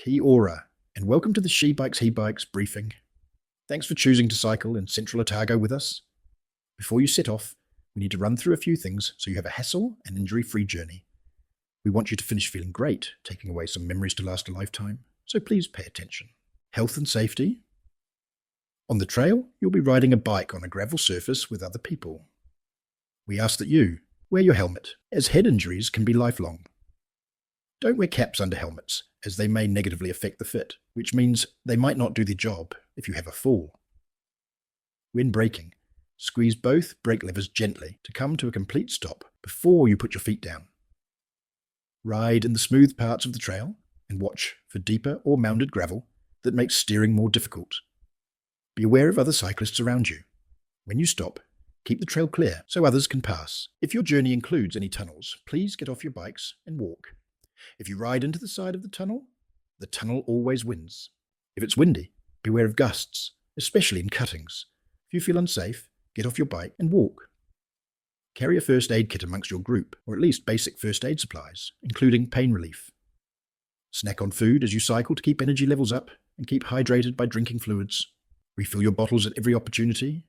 Kia ora, and welcome to the SheBikesHeBikes briefing. Thanks for choosing to cycle in Central Otago with us. Before you set off, we need to run through a few things so you have a hassle and injury-free journey. We want you to finish feeling great, taking away some memories to last a lifetime, so please pay attention. Health and safety. On the trail, you'll be riding a bike on a gravel surface with other people. We ask that you wear your helmet, as head injuries can be lifelong. Don't wear caps under helmets, as they may negatively affect the fit, which means they might not do the job if you have a fall. When braking, squeeze both brake levers gently to come to a complete stop before you put your feet down. Ride in the smooth parts of the trail and watch for deeper or mounded gravel that makes steering more difficult. Be aware of other cyclists around you. When you stop, keep the trail clear so others can pass. If your journey includes any tunnels, please get off your bikes and walk. If you ride into the side of the tunnel always wins. If it's windy, beware of gusts, especially in cuttings. If you feel unsafe, get off your bike and walk. Carry a first aid kit amongst your group, or at least basic first aid supplies, including pain relief. Snack on food as you cycle to keep energy levels up and keep hydrated by drinking fluids. Refill your bottles at every opportunity.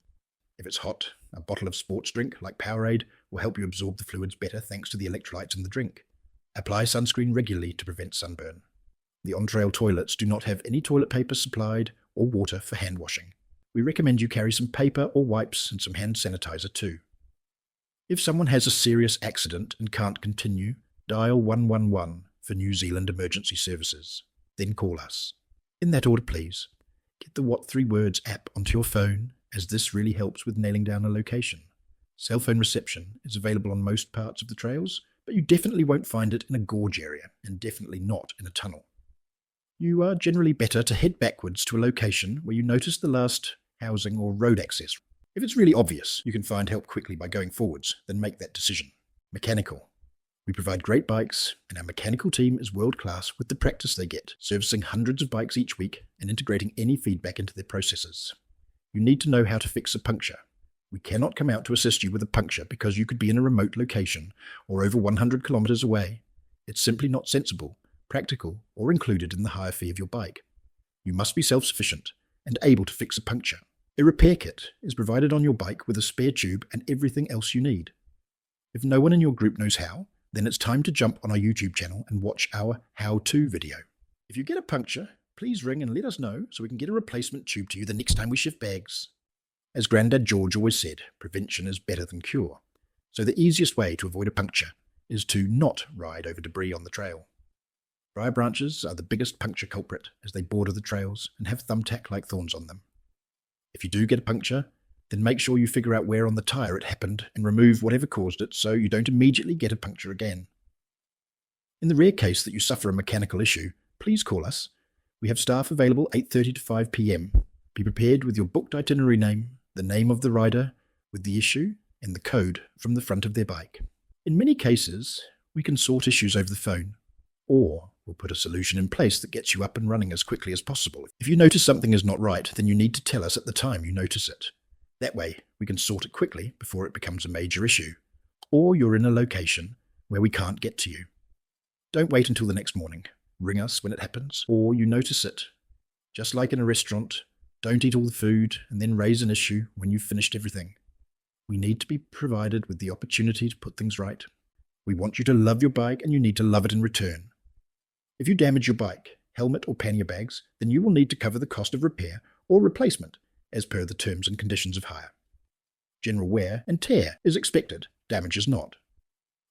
If it's hot, a bottle of sports drink like Powerade will help you absorb the fluids better thanks to the electrolytes in the drink. Apply sunscreen regularly to prevent sunburn. The on-trail toilets do not have any toilet paper supplied or water for hand washing. We recommend you carry some paper or wipes and some hand sanitizer too. If someone has a serious accident and can't continue, dial 111 for New Zealand emergency services. Then call us. In that order, please. Get the What 3 Words app onto your phone, as this really helps with nailing down a location. Cell phone reception is available on most parts of the trails, but you definitely won't find it in a gorge area, and definitely not in a tunnel. You are generally better to head backwards to a location where you notice the last housing or road access. If it's really obvious, you can find help quickly by going forwards, then make that decision. Mechanical. We provide great bikes, and our mechanical team is world-class with the practice they get, servicing hundreds of bikes each week and integrating any feedback into their processes. You need to know how to fix a puncture. We cannot come out to assist you with a puncture because you could be in a remote location or over 100 kilometers away. It's simply not sensible, practical, or included in the hire fee of your bike. You must be self-sufficient and able to fix a puncture. A repair kit is provided on your bike with a spare tube and everything else you need. If no one in your group knows how, then it's time to jump on our YouTube channel and watch our how-to video. If you get a puncture, please ring and let us know so we can get a replacement tube to you the next time we shift bags. As Grandad George always said, prevention is better than cure. So the easiest way to avoid a puncture is to not ride over debris on the trail. Briar branches are the biggest puncture culprit as they border the trails and have thumbtack-like thorns on them. If you do get a puncture, then make sure you figure out where on the tyre it happened and remove whatever caused it so you don't immediately get a puncture again. In the rare case that you suffer a mechanical issue, please call us. We have staff available 8:30 to 5 p.m. Be prepared with your booked itinerary name, the name of the rider, with the issue, and the code from the front of their bike. In many cases, we can sort issues over the phone, or we'll put a solution in place that gets you up and running as quickly as possible. If you notice something is not right, then you need to tell us at the time you notice it. That way, we can sort it quickly before it becomes a major issue, or you're in a location where we can't get to you. Don't wait until the next morning. Ring us when it happens, or you notice it. Just like in a restaurant, don't eat all the food and then raise an issue when you've finished everything. We need to be provided with the opportunity to put things right. We want you to love your bike and you need to love it in return. If you damage your bike, helmet or pannier bags, then you will need to cover the cost of repair or replacement as per the terms and conditions of hire. General wear and tear is expected, damage is not.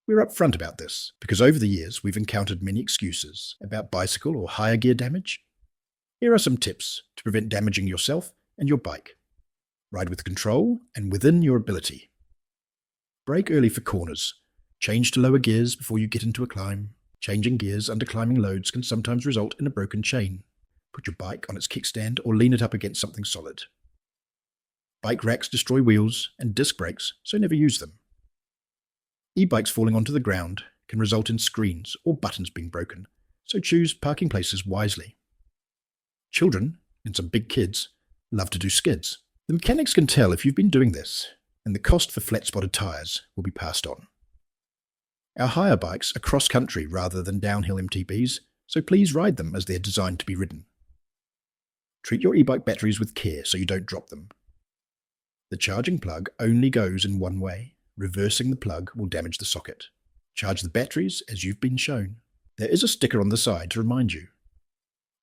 We're upfront about this because over the years we've encountered many excuses about bicycle or hire gear damage. Here are some tips to prevent damaging yourself and your bike. Ride with control and within your ability. Brake early for corners. Change to lower gears before you get into a climb. Changing gears under climbing loads can sometimes result in a broken chain. Put your bike on its kickstand or lean it up against something solid. Bike racks destroy wheels and disc brakes, so never use them. E-bikes falling onto the ground can result in screens or buttons being broken, so choose parking places wisely. Children, and some big kids, love to do skids. The mechanics can tell if you've been doing this, and the cost for flat-spotted tyres will be passed on. Our hire bikes are cross-country rather than downhill MTBs, so please ride them as they're designed to be ridden. Treat your e-bike batteries with care so you don't drop them. The charging plug only goes in one way. Reversing the plug will damage the socket. Charge the batteries as you've been shown. There is a sticker on the side to remind you.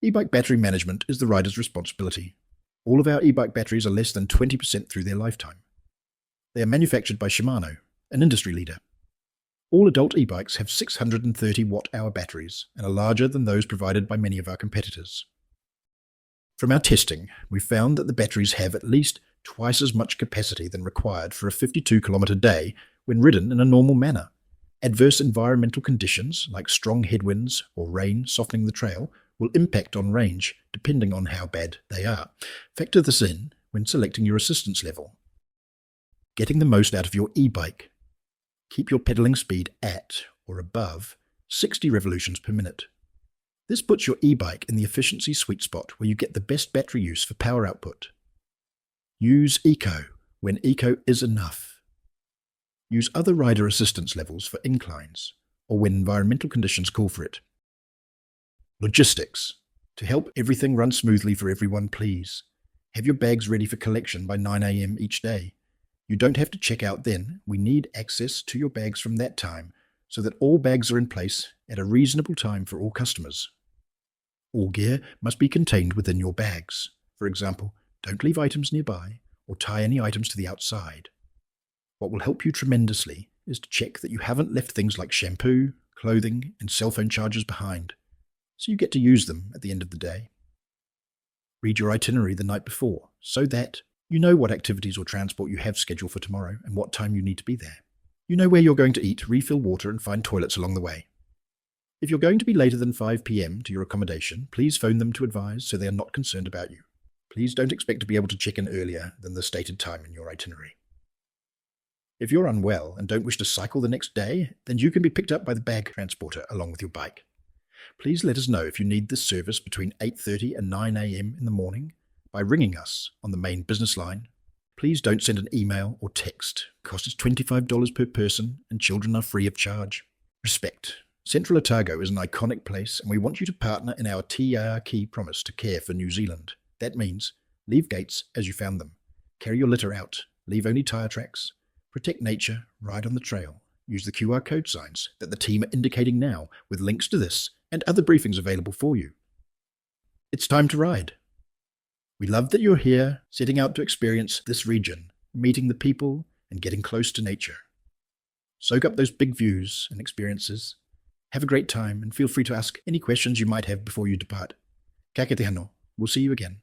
E-bike battery management is the rider's responsibility. All of our e-bike batteries are less than 20% through their lifetime. They are manufactured by Shimano, an industry leader. All adult e-bikes have 630 watt-hour batteries and are larger than those provided by many of our competitors. From our testing, we found that the batteries have at least twice as much capacity than required for a 52-kilometre day when ridden in a normal manner. Adverse environmental conditions, like strong headwinds or rain softening the trail, will impact on range depending on how bad they are. Factor this in when selecting your assistance level. Getting the most out of your e-bike. Keep your pedaling speed at or above 60 revolutions per minute. This puts your e-bike in the efficiency sweet spot where you get the best battery use for power output. Use eco when eco is enough. Use other rider assistance levels for inclines or when environmental conditions call for it. Logistics. To help everything run smoothly for everyone, please have your bags ready for collection by 9 a.m. each day. You don't have to check out then. We need access to your bags from that time so that all bags are in place at a reasonable time for all customers. All gear must be contained within your bags. For example, don't leave items nearby or tie any items to the outside. What will help you tremendously is to check that you haven't left things like shampoo, clothing, and cell phone chargers behind, so you get to use them at the end of the day. Read your itinerary the night before so that you know what activities or transport you have scheduled for tomorrow and what time you need to be there. You know where you're going to eat, refill water, and find toilets along the way. If you're going to be later than 5 p.m. to your accommodation, please phone them to advise so they are not concerned about you. Please don't expect to be able to check in earlier than the stated time in your itinerary. If you're unwell and don't wish to cycle the next day, then you can be picked up by the bag transporter along with your bike. Please let us know if you need this service between 8:30 and 9 a.m. in the morning by ringing us on the main business line. Please don't send an email or text. It costs $25 per person and children are free of charge. Respect. Central Otago is an iconic place and we want you to partner in our TRK promise to care for New Zealand. That means leave gates as you found them. Carry your litter out. Leave only tyre tracks. Protect nature. Ride on the trail. Use the QR code signs that the team are indicating now with links to this and other briefings available for you. It's time to ride. We love that you're here, setting out to experience this region, meeting the people and getting close to nature. Soak up those big views and experiences. Have a great time and feel free to ask any questions you might have before you depart. Ka kite anō. We'll see you again.